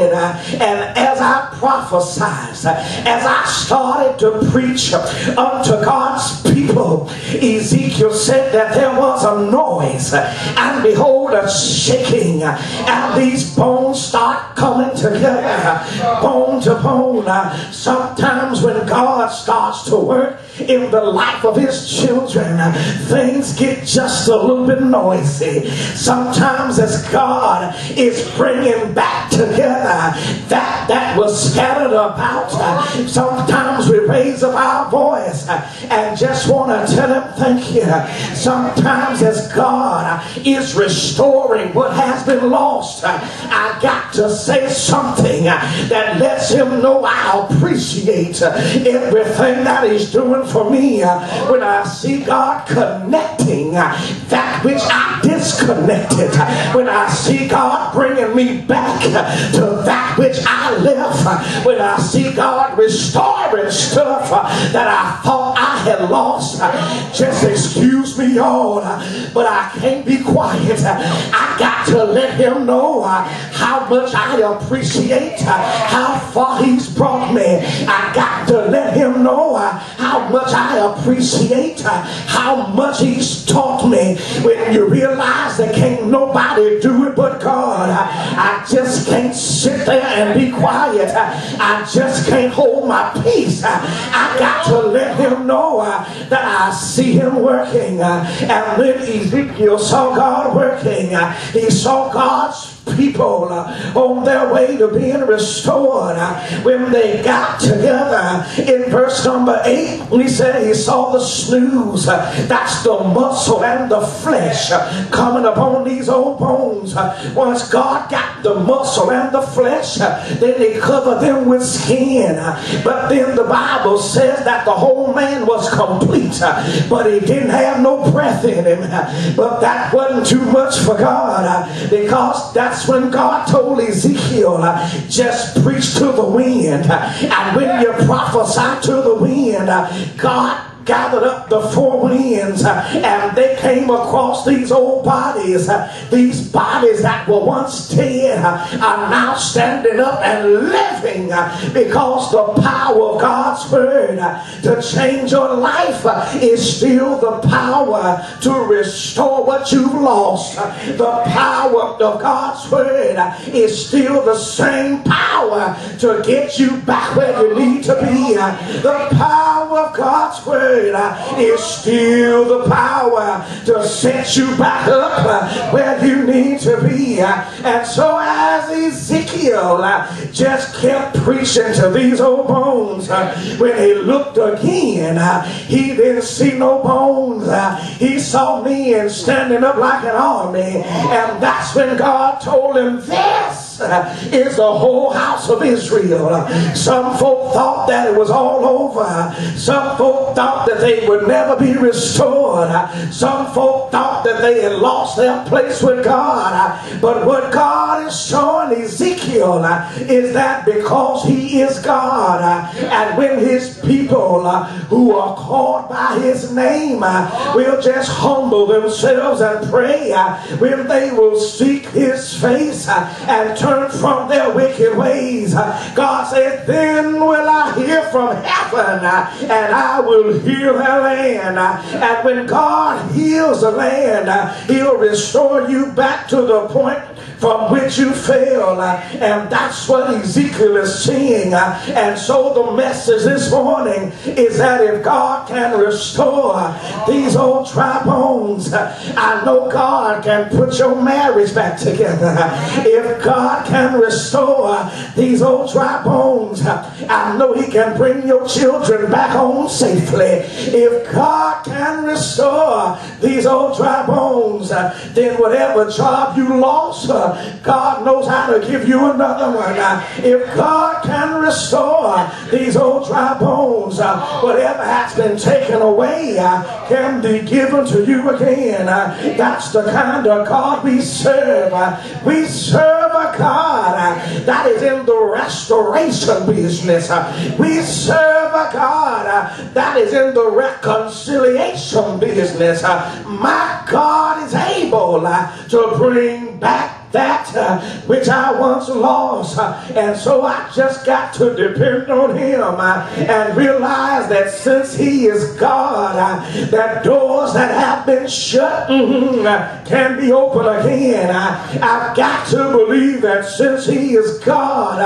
And as I prophesied, as I started to preach unto God's people, Ezekiel said that there was a noise, and behold, a shaking, and these bones start coming together, bone to bone. Sometimes when God starts to work in the life of his children, things get just a little bit noisy. Sometimes as God is bringing back together that was scattered about, sometimes we raise up our voice and just want to tell him thank you. Sometimes as God is restoring what has been lost, I got to say something that lets him know I appreciate everything that he's doing for me. When I see God connecting that which I disconnected, when I see God bringing me back to that which I left, when I see God restoring stuff that I thought I had lost, just excuse me, y'all, but I can't be quiet. I got to let him know how much I appreciate how far he's brought me. I got to let him know how much I appreciate how much he's taught me. When you realize that can't nobody do it but God, I just can't sit there and be quiet. I just can't hold my peace. I got to let him know that I see him working. And when Ezekiel saw God working, he saw God's people on their way to being restored. When they got together in verse number 8, he said he saw the snooze, that's the muscle and the flesh coming upon these old bones. Once God got the muscle and the flesh, then he covered them with skin. But then the Bible says that the whole man was complete, but he didn't have no breath in him. But that wasn't too much for God, because that's when God told Ezekiel, just preach to the wind. And when you prophesy to the wind, God gathered up the four winds, and they came across these old bodies. These bodies that were once dead are now standing up and living, because the power of God's word to change your life is still the power to restore what you've lost. The power of God's word is still the same power to get you back where you need to be. The power of God's word is still the power to set you back up where you need to be. And so as Ezekiel just kept preaching to these old bones, when he looked again, he didn't see no bones. He saw men standing up like an army. And that's when God told him, this is the whole house of Israel. Some folk thought that it was all over. Some folk thought that they would never be restored. Some folk thought that they had lost their place with God. But what God is showing Ezekiel is that because he is God, and when his people who are called by his name will just humble themselves and pray, when they will seek his face and turn from their wicked ways, God said, then will I hear from heaven and I will heal their land. And when God heals the land, he'll restore you back to the point from which you fell. And that's what Ezekiel is seeing. And so the message this morning is that if God can restore these old dry bones, I know God can put your marriage back together. If God can restore these old dry bones, I know he can bring your children back home safely. If God can restore these old dry bones, then whatever job you lost, God knows how to give you another one. If God can restore these old dry bones, whatever has been taken away can be given to you again. That's the kind of God we serve. We serve a God that is in the restoration business. We serve a God that is in the reconciliation business. My God is able to bring back that which I once lost. And so I just got to depend on him and realize that since he is God, that doors that have been shut can be opened again. I've got to believe that since he is God,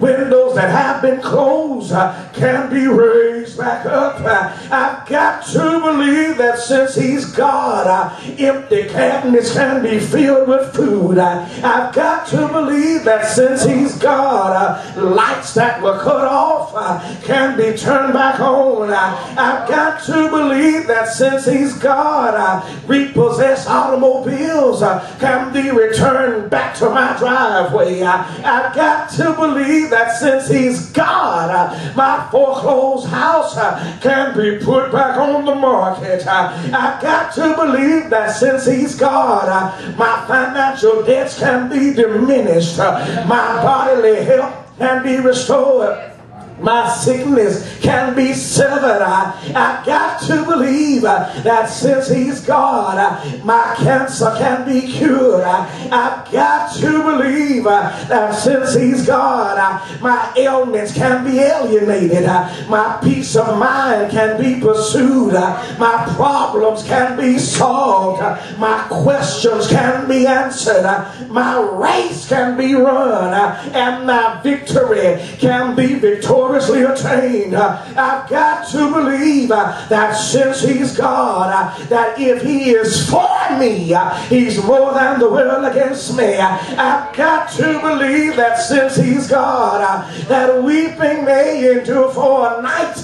windows that have been closed can be raised back up. I've got to believe that since he's God, empty cabinets can be filled with food. I've got to believe that since he's God, lights that were cut off can be turned back on. I've got to believe that since he's God, repossessed automobiles can be returned back to my driveway. I've got to believe that since he's God, my foreclosed house can be put back on the market. I've got to believe that since he's God, my financial debts can be diminished. My bodily health can be restored. My sickness can be severed. I've got to believe that since he's God, my cancer can be cured. I've got to believe that since he's God, my ailments can be alienated. My peace of mind can be pursued. My problems can be solved. My questions can be answered. My race can be run. And my victory can be victorious. Attained. I've got to believe that since he's God, that if he is for me, he's more than the world against me. I've got to believe that since he's God, that weeping may endure for a night,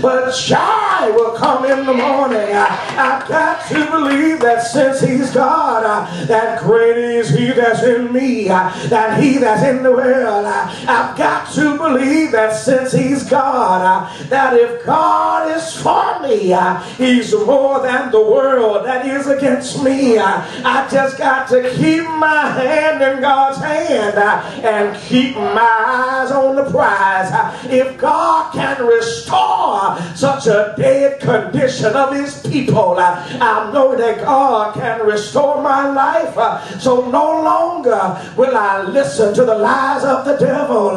but joy will come in the morning. I've got to believe that since he's God, that great is he that's in me than he that's in the world. I've got to believe that since he's God, that if God is for me, he's more than the world that is against me. I just got to keep my hand in God's hand and keep my eyes on the prize. If God can restore such a dead condition of his people, I know that God can restore my life. So no longer will I listen to the lies of the devil.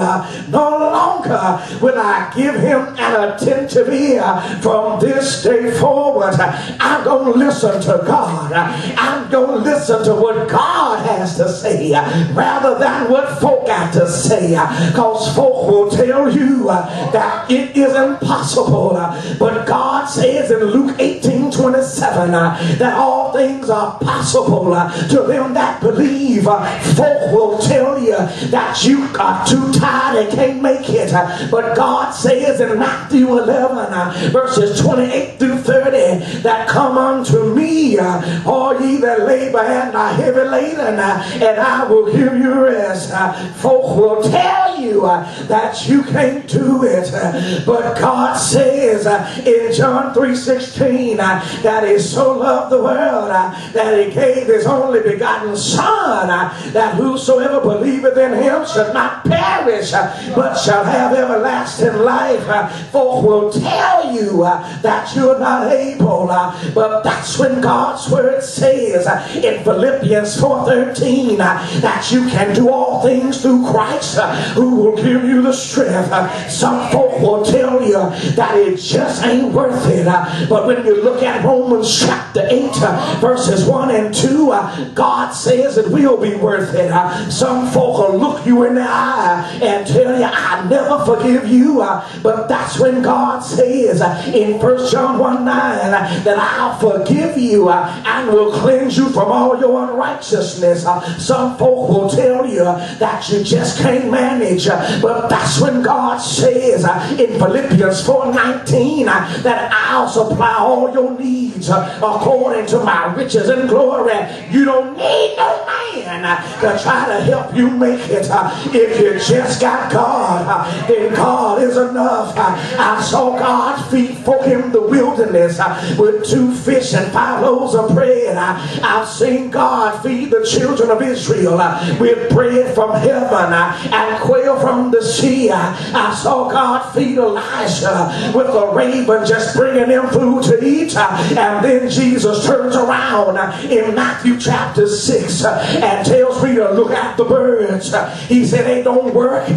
No longer will I give him an attentive ear. From this day forward, I'm going to listen to God. I'm going to listen to what God has to say rather than what folk got to say, because folk will tell you that it is impossible, but God says in Luke 18:27 that all things are possible to them that believe. Folk will tell you that you are too tired and can't make it, but God says in Matthew 11 verses 28 through 30 that come unto me all ye that labor and are heavy laden, and I will give you rest. Folk will tell you that you can't do it, but God says in John 3:16 that he so loved the world that he gave his only begotten Son, that whosoever believeth in him should not perish but shall have everlasting life. Folk will tell you that you're not able, but that's when God's word says in Philippians 4:13 that you can do all things through Christ who will give you the strength. Some folk will tell you that it just ain't worth it, but when you look at Romans chapter 8 verses 1 and 2, God says it will be worth it. Some folk will look you in the eye and tell you, I never forgive you, but that's when God says in 1 John 1:9 that I'll forgive you and will cleanse you from all your unrighteousness. Some folk will tell you that you just can't manage, but that's when God says in Philippians 4:19 that I'll supply all your needs according to my riches and glory. You don't need no man to try to help you make it if you just got God. then God is enough. I saw God feed folk in the wilderness with 2 fish and 5 loaves of bread. I've seen God feed the children of Israel with bread from heaven and quail from the sea. I saw God feed Elijah with a raven just bringing him food to eat. And then Jesus turns around in Matthew chapter 6 and tells me to look at the birds. He said they don't work.